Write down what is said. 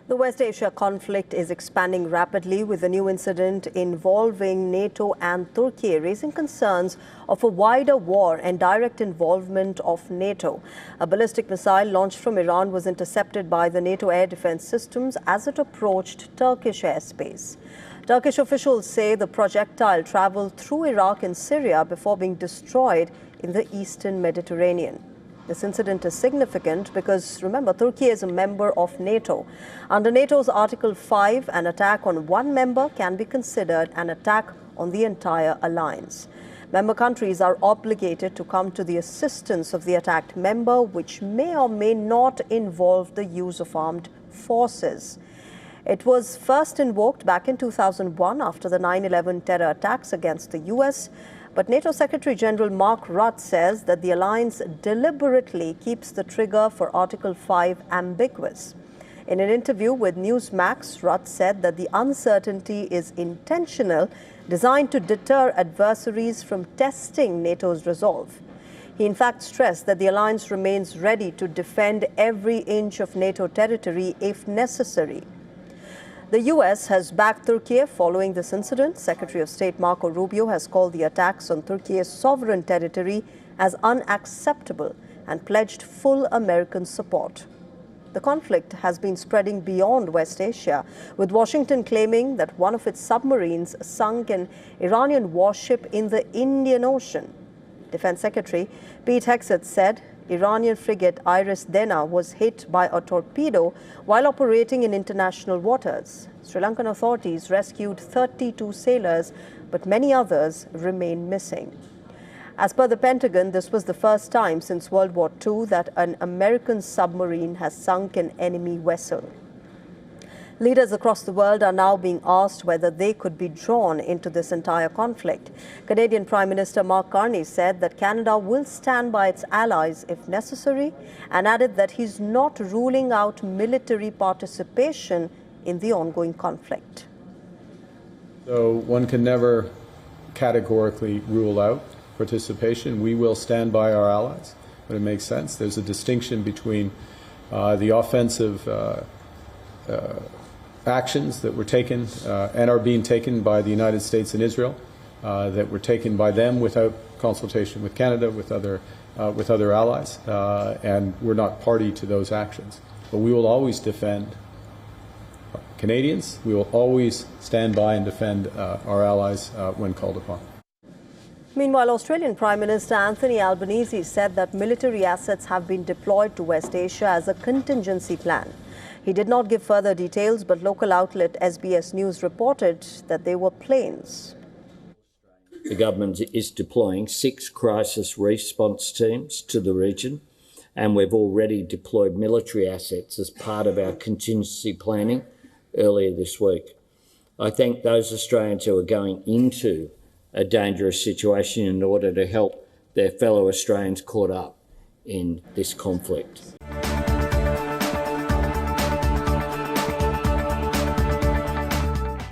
The West Asia conflict is expanding rapidly, with a new incident involving NATO and Turkey raising concerns of a wider war and direct involvement of NATO. A ballistic missile launched from Iran was intercepted by the NATO air defense systems as it approached Turkish airspace. Turkish officials say the projectile traveled through Iraq and Syria before being destroyed in the eastern Mediterranean. This incident is significant because, remember, Turkey is a member of NATO. Under NATO's Article 5, an attack on one member can be considered an attack on the entire alliance. Member countries are obligated to come to the assistance of the attacked member, which may or may not involve the use of armed forces. It was first invoked back in 2001 after the 9/11 terror attacks against the US. But NATO Secretary General Mark Rutte says that the alliance deliberately keeps the trigger for Article 5 ambiguous. In an interview with Newsmax, Rutte said that the uncertainty is intentional, designed to deter adversaries from testing NATO's resolve. He in fact stressed that the alliance remains ready to defend every inch of NATO territory if necessary. The US has backed Turkey following this incident. Secretary of State Marco Rubio has called the attacks on Turkey's sovereign territory as unacceptable and pledged full American support. The conflict has been spreading beyond West Asia, with Washington claiming that one of its submarines sunk an Iranian warship in the Indian Ocean. Defense Secretary Pete Hegseth said Iranian frigate Iris Dena was hit by a torpedo while operating in international waters. Sri Lankan authorities rescued 32 sailors, but many others remain missing. As per the Pentagon, this was the first time since World War II that an American submarine has sunk an enemy vessel. Leaders across the world are now being asked whether they could be drawn into this entire conflict. Canadian Prime Minister Mark Carney said that Canada will stand by its allies if necessary, and added that he's not ruling out military participation in the ongoing conflict. So one can never categorically rule out participation. We will stand by our allies when it makes sense. There's a distinction between the offensive actions that were taken and are being taken by the United States and Israel, that were taken by them without consultation with Canada, with other allies, and we're not party to those actions. But we will always defend Canadians. We will always stand by and defend our allies when called upon. Meanwhile, Australian Prime Minister Anthony Albanese said that military assets have been deployed to West Asia as a contingency plan. He did not give further details, but local outlet SBS News reported that they were planes. The government is deploying 6 crisis response teams to the region, and we've already deployed military assets as part of our contingency planning earlier this week. I thank those Australians who are going into a dangerous situation in order to help their fellow Australians caught up in this conflict.